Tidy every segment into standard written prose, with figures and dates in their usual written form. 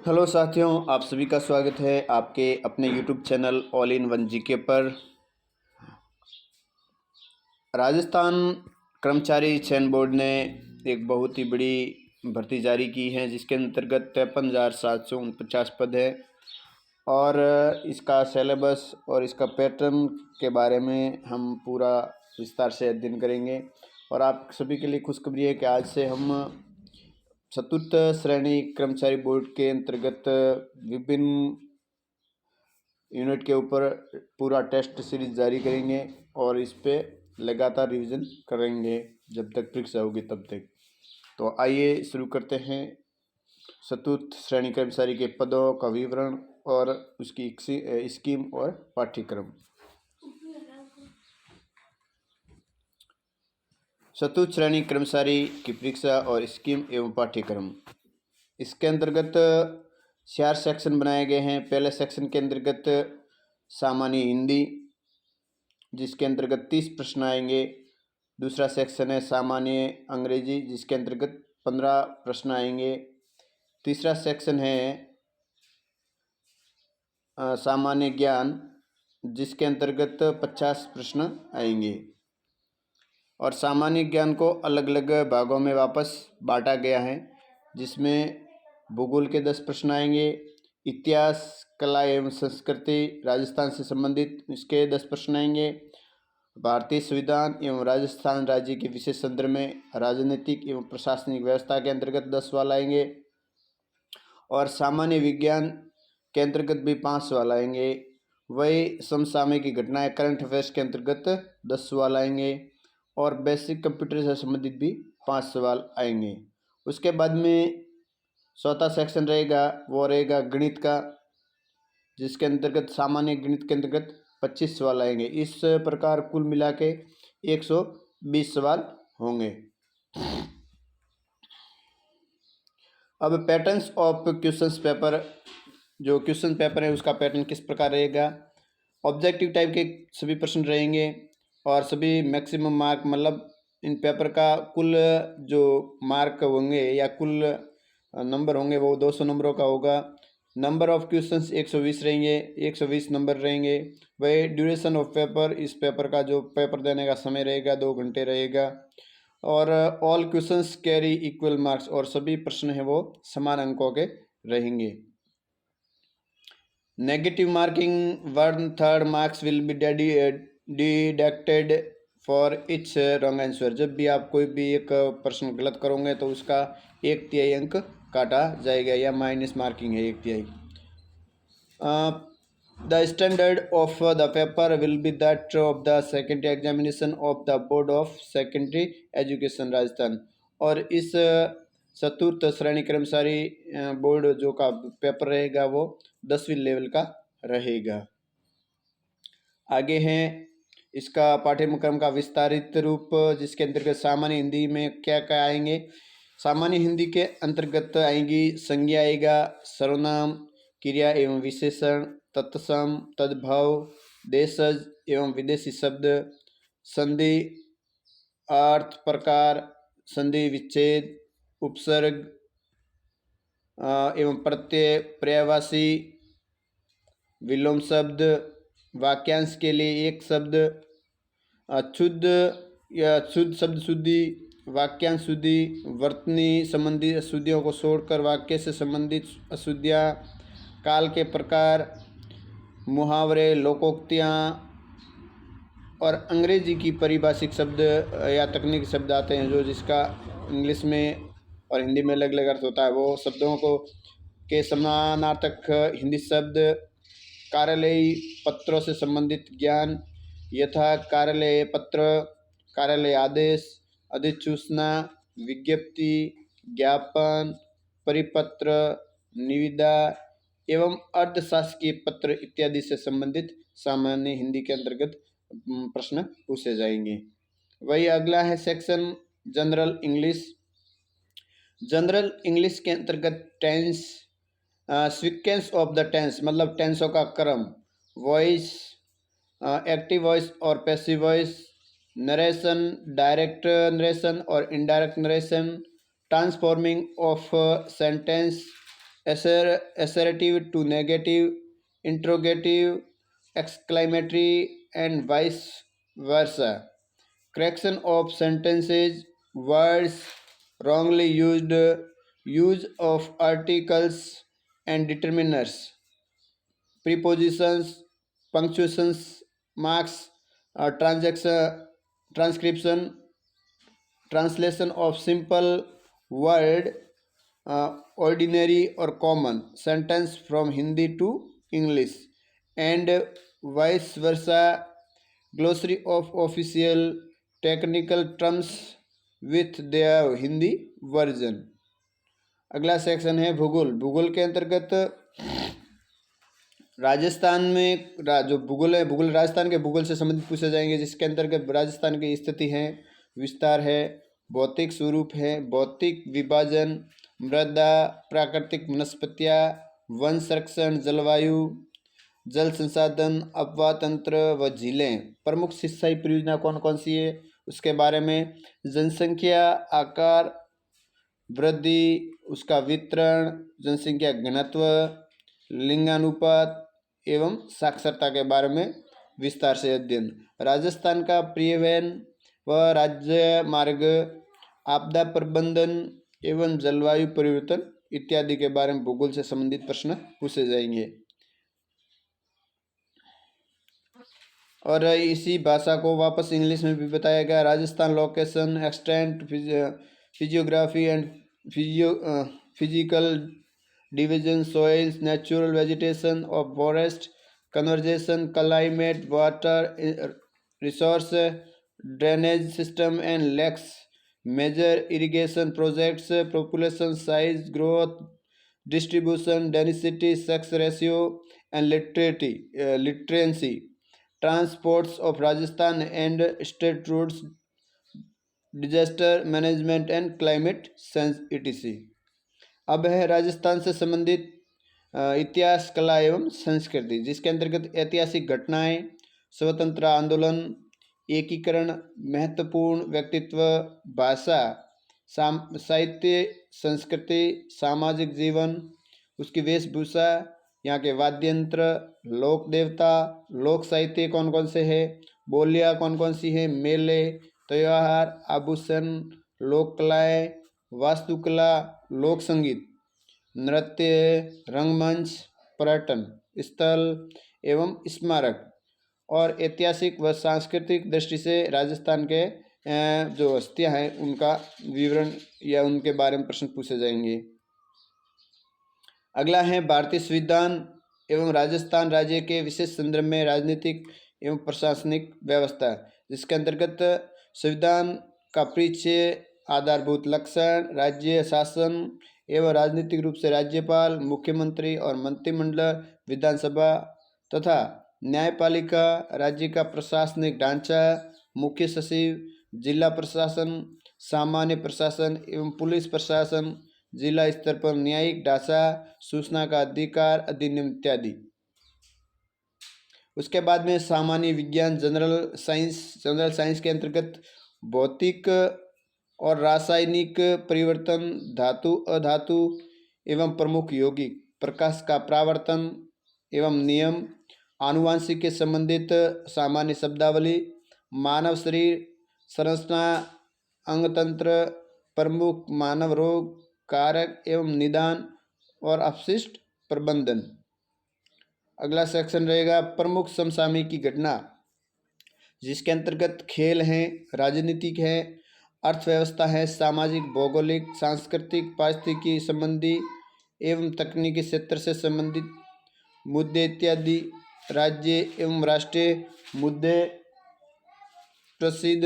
Hello साथियों, आप सभी का स्वागत है आपके अपने YouTube channel all in one GK पर। राजस्थान कर्मचारी चयन बोर्ड ने एक बहुत ही बड़ी भर्ती जारी की है, जिसके अंतर्गत 53,749 पद है। और इसका सिलेबस और इसका पैटर्न के बारे में हम पूरा विस्तार से अध्ययन करेंगे। और आप सभी के लिए खुशखबरी है कि आज से हम चतुर्थ श्रेणी कर्मचारी बोर्ड के अंतर्गत विभिन्न यूनिट के ऊपर पूरा टेस्ट सीरीज जारी करेंगे और इस पे लगातार रिवीजन करेंगे जब तक परीक्षा होगी तब तक। तो आइए शुरू करते हैं चतुर्थ श्रेणी कर्मचारी के पदों का विवरण और उसकी स्कीम और पाठ्यक्रम। चतुर्थ श्रेणी कर्मचारी की परीक्षा और स्कीम एवं पाठ्यक्रम, इसके अंतर्गत 4 सेक्शन बनाए गए हैं। पहले सेक्शन के अंतर्गत सामान्य हिंदी, जिसके अंतर्गत 30 प्रश्न आएंगे। दूसरा सेक्शन है सामान्य अंग्रेजी, जिसके अंतर्गत 15 प्रश्न आएंगे। तीसरा सेक्शन है सामान्य ज्ञान, जिसके अंतर्गत 50 प्रश्न आएंगे। और सामान्य ज्ञान को अलग अलग भागों में वापस बांटा गया है, जिसमें भूगोल के 10 प्रश्न आएंगे। इतिहास, कला एवं संस्कृति, राजस्थान से संबंधित इसके 10 प्रश्न आएंगे। भारतीय संविधान एवं राजस्थान राज्य के विशेष संदर्भ में राजनीतिक एवं प्रशासनिक व्यवस्था के अंतर्गत 10 सवाल आएंगे। और सामान्य विज्ञान के अंतर्गत भी 5 सवाल आएंगे। वही समसामयिक घटनाएं करंट अफेयर्स के अंतर्गत 10 सवाल आएंगे। और बेसिक कंप्यूटर से संबंधित भी 5 सवाल आएंगे। उसके बाद में चौथा सेक्शन रहेगा, वो रहेगा गणित का, जिसके अंतर्गत सामान्य गणित के अंतर्गत 25 सवाल आएंगे। इस प्रकार कुल मिला के 120 सवाल होंगे। अब पैटर्न्स ऑफ क्वेश्चंस पेपर, जो क्वेश्चन पेपर है उसका पैटर्न किस प्रकार रहेगा। ऑब्जेक्टिव टाइप के सभी प्रश्न रहेंगे और सभी मैक्सिमम मार्क, मतलब इन पेपर का कुल जो मार्क होंगे या कुल नंबर होंगे वो 200 नंबरों का होगा। नंबर ऑफ क्वेश्चंस 120 रहेंगे, 120 नंबर रहेंगे। वही ड्यूरेशन ऑफ पेपर, इस पेपर का जो पेपर देने का समय रहेगा 2 घंटे रहेगा। और all questions carry equal marks, और सभी प्रश्न हैं वो समान अंकों के रहेंगे। Negative marking 1/3 marks will be deducted for each wrong answer. जब भी आप कोई भी एक प्रश्न गलत करोगे तो उसका 1/3 अंक काटा जाएगा या माइनस मार्किंग है 1/3। The standard of the paper will be that of the secondary examination of the board of secondary education Rajasthan. और इस चतुर्थ श्रेणी कर्मचारी बोर्ड जो का पेपर रहेगा वो 10वीं लेवल का रहेगा। आगे है इसका पाठ्यक्रम का विस्तारित रूप, जिसके अंतर्गत सामान्य हिंदी में क्या क्या आएंगे। सामान्य हिंदी के अंतर्गत आएंगी संज्ञा, आएगा सर्वनाम, क्रिया एवं विशेषण, तत्सम, तद्भव, देशज एवं विदेशी शब्द, संधि, अर्थ, प्रकार, संधि विच्छेद, उपसर्ग एवं प्रत्यय, पर्यायवाची, विलोम शब्द, वाक्यांश के लिए एक शब्द, अशुद्ध या शुद्ध शब्द शुद्धि, वाक्यांश शुद्धि, वर्तनी संबंधी अशुद्धियों को छोड़कर वाक्य से संबंधित अशुद्धियाँ, काल के प्रकार, मुहावरे, लोकोक्तियाँ और अंग्रेजी की परिभाषिक शब्द या तकनीकी शब्द आते हैं जो जिसका इंग्लिश में और हिंदी में अलग अलग अर्थ होता है। वो शब्दों को के समानार्थक हिंदी शब्द, कार्यालयी पत्रों से संबंधित ज्ञान, यथा कार्यालय पत्र, कार्यालय आदेश, अधिसूचना, विज्ञप्ति, ज्ञापन, परिपत्र, निविदा एवं अर्धशासकीय पत्र इत्यादि से संबंधित सामान्य हिंदी के अंतर्गत प्रश्न पूछे जाएंगे। वही अगला है section general English. General English के अंतर्गत tense, sequence of the tense, मतलब टेंसों का क्रम, वॉइस, एक्टिव वॉइस और passive voice, narration, direct narration और indirect narration, transforming of sentence, assertive to negative, interrogative, exclamatory, and vice versa. Correction of sentences, words wrongly used, use of articles and determiners, prepositions, punctuations, marks, transcription, translation of simple word, ordinary or common sentence from Hindi to English, and vice versa, glossary of official technical terms with their Hindi version. अगला section है भूगोल। भूगोल के अंतर्गत राजस्थान में जो भूगोल है, भूगोल राजस्थान के भूगोल से संबंधित पूछे जाएंगे, जिसके अंतर्गत राजस्थान की स्थिति है, विस्तार है, भौतिक स्वरूप है, भौतिक विभाजन, मृदा, प्राकृतिक वनस्पतियाँ, वन संरक्षण, जलवायु, जल संसाधन, अपवाह तंत्र व झीलें। प्रमुख सिंचाई परियोजना कौन कौन सी है उसके बारे में, जनसंख्या, आकार, वृद्धि, उसका वितरण, जनसंख्या घनत्व, लिंगानुपात एवं साक्षरता के बारे में विस्तार से अध्ययन। राजस्थान का परिवहन व राज्य मार्ग, आपदा प्रबंधन एवं जलवायु परिवर्तन इत्यादि के बारे में भूगोल से संबंधित प्रश्न पूछे जाएंगे। और इसी भाषा को वापस इंग्लिश में भी बताया गया। Rajasthan location, extent, physiography and physical division, soils, natural vegetation of forest, conversation, climate, water resource, drainage system and lakes, major irrigation projects, population size, growth, distribution, density, sex ratio and literacy, transports of Rajasthan and state routes, disaster management and climate sense etc। अब है राजस्थान से संबंधित इतिहास, कला एवं संस्कृति, जिसके अंतर्गत ऐतिहासिक घटनाएं, स्वतंत्रता आंदोलन, एकीकरण, महत्वपूर्ण व्यक्तित्व, भाषा, साहित्य, संस्कृति, सामाजिक जीवन, उसकी वेशभूषा, यहाँ के वाद्य यंत्र, लोक देवता, लोक साहित्य कौन कौन से है, बोलियाँ कौन कौन सी है, मेले, त्योहार, आभूषण, लोक कलाएँ, वास्तुकला, लोक संगीत, नृत्य, रंगमंच, पर्यटन स्थल एवं स्मारक। और ऐतिहासिक व सांस्कृतिक दृष्टि से राजस्थान के जो हस्तियाँ हैं उनका विवरण या उनके बारे में प्रश्न पूछे जाएंगे। अगला है भारतीय संविधान एवं राजस्थान राज्य के विशेष संदर्भ में राजनीतिक एवं प्रशासनिक व्यवस्था, जिसके अंतर्गत संविधान का परिचय, आधारभूत लक्षण, राज्य शासन एवं राजनीतिक रूप से राज्यपाल, मुख्यमंत्री और मंत्रिमंडल, विधानसभा तथा न्यायपालिका, राज्य का प्रशासनिक ढांचा, मुख्य सचिव, जिला प्रशासन, सामान्य प्रशासन एवं पुलिस प्रशासन, जिला स्तर पर न्यायिक ढांचा, सूचना का अधिकार अधिनियम इत्यादि। उसके बाद में सामान्य विज्ञान, जनरल साइंस के अंतर्गत भौतिक और रासायनिक परिवर्तन, धातु अधातु एवं प्रमुख यौगिक, प्रकाश का परावर्तन एवं नियम, आनुवांशिक के संबंधित सामान्य शब्दावली, मानव शरीर संरचना, अंगतंत्र, प्रमुख मानव रोग, कारक एवं निदान और अपशिष्ट प्रबंधन। अगला सेक्शन रहेगा प्रमुख समसामयिक घटना, जिसके अंतर्गत खेल हैं, राजनीतिक है, अर्थव्यवस्था है, सामाजिक, भौगोलिक, सांस्कृतिक, पारिस्थितिकी संबंधी एवं तकनीकी क्षेत्र से संबंधित मुद्दे इत्यादि, राज्य एवं राष्ट्रीय मुद्दे, प्रसिद्ध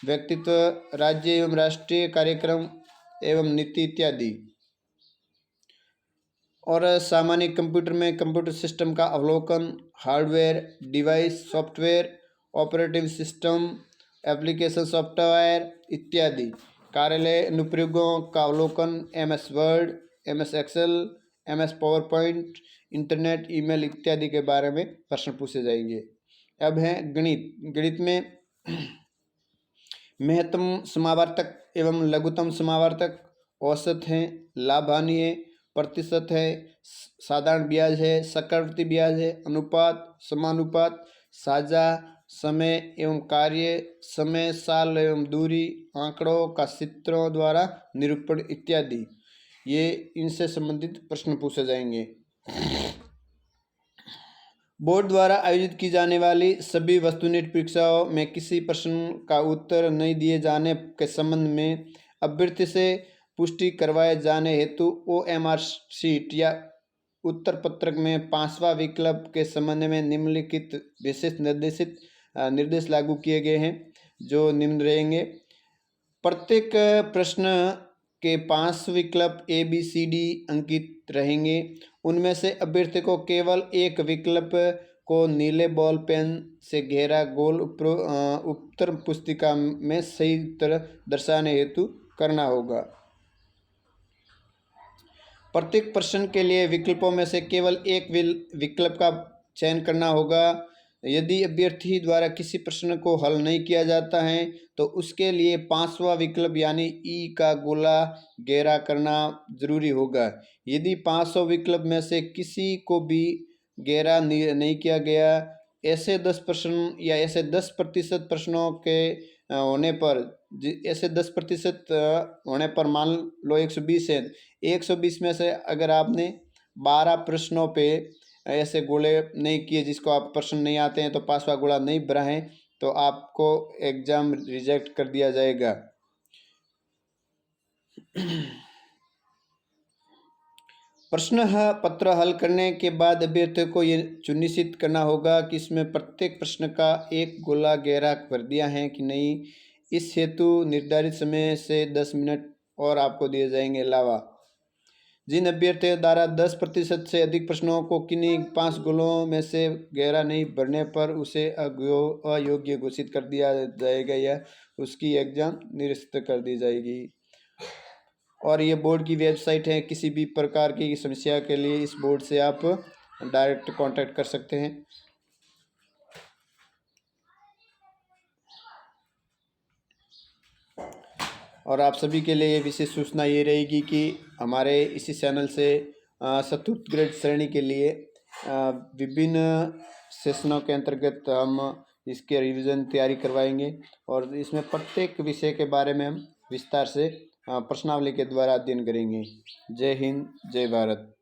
व्यक्तित्व, राज्य एवं राष्ट्रीय कार्यक्रम एवं नीति इत्यादि। और सामान्य कंप्यूटर में कंप्यूटर सिस्टम का अवलोकन, hardware, device, software, operating system, application software इत्यादि। कार्यालय अनुप्रयोगों का अवलोकन, MS Word, MS Excel, MS PowerPoint, internet, email इत्यादि के बारे में प्रश्न पूछे जाएंगे। अब है गणित। गणित में महत्तम समावर्तक एवं लघुत्तम समावर्तक, औसत हैं, लाभ हानि है, प्रतिशत है, साधारण ब्याज है, चक्रवृद्धि ब्याज है, अनुपात, समानुपात, साझा, समय एवं कार्य, समय, साल एवं दूरी, आंकड़ों का चित्रों द्वारा निरूपण इत्यादि, ये इनसे संबंधित प्रश्न पूछे जाएंगे। बोर्ड द्वारा आयोजित की जाने वाली सभी वस्तुनिष्ठ परीक्षाओं में किसी प्रश्न का उत्तर नहीं दिए जाने के संबंध में अभ्यर्थी से पुष्टि करवाए जाने हेतु OMR शीट या उत्तर पत्रक में 5वां विकल्प के संबंध में निम्नलिखित विशेष निर्देश लागू किए गए हैं, जो निम्न रहेंगे। प्रत्येक प्रश्न के 5 विकल्प ABCD अंकित रहेंगे। उनमें से अभ्यर्थी को केवल एक विकल्प को नीले बॉल पेन से घेरा गोल उत्तर पुस्तिका में सही तरह दर्शाने हेतु करना होगा। प्रत्येक प्रश्न के लिए विकल्पों में से केवल एक विकल्प का चयन करना होगा। यदि अभ्यर्थी द्वारा किसी प्रश्न को हल नहीं किया जाता है तो उसके लिए 5वां विकल्प यानी ई का गोला घेरा करना जरूरी होगा। यदि 500 विकल्प में से किसी को भी घेरा नहीं किया गया, ऐसे 10 प्रश्न या ऐसे 10% प्रश्नों के होने पर, ऐसे 10% होने पर मान लो 120 है, 120 में से अगर आपने 12 प्रश्नों पे ऐसे गोले नहीं किए जिसको आप प्रश्न नहीं आते हैं, तो 5वां गोला नहीं भरा है, तो आपको एग्जाम रिजेक्ट कर दिया जाएगा। प्रश्न पत्र हल करने के बाद अभ्यर्थी को ये सुनिश्चित करना होगा कि इसमें प्रत्येक प्रश्न का एक गोला गहरा भर दिया है कि नहीं। इस हेतु निर्धारित समय से 10 मिनट और आपको दिए जाएंगे अलावा। जिन अभ्यर्थियों द्वारा 10% से अधिक प्रश्नों को किन्हीं 5 गोलों में से गहरा नहीं भरने पर उसे अयोग्य घोषित कर दिया जाएगा या उसकी एग्जाम निरस्त कर दी जाएगी। और ये बोर्ड की वेबसाइट है। किसी भी प्रकार की समस्या के लिए इस बोर्ड से आप डायरेक्ट कांटेक्ट कर सकते हैं। और आप सभी के लिए विशेष सूचना ये रहेगी कि हमारे इसी चैनल से चतुर्थ ग्रेड श्रेणी के लिए विभिन्न सेशनों के अंतर्गत हम इसके रिवीजन तैयारी करवाएंगे और इसमें प्रत्येक विषय के बारे में हम विस्तार से प्रश्नावली के द्वारा अध्ययन करेंगे। जय हिंद, जय भारत।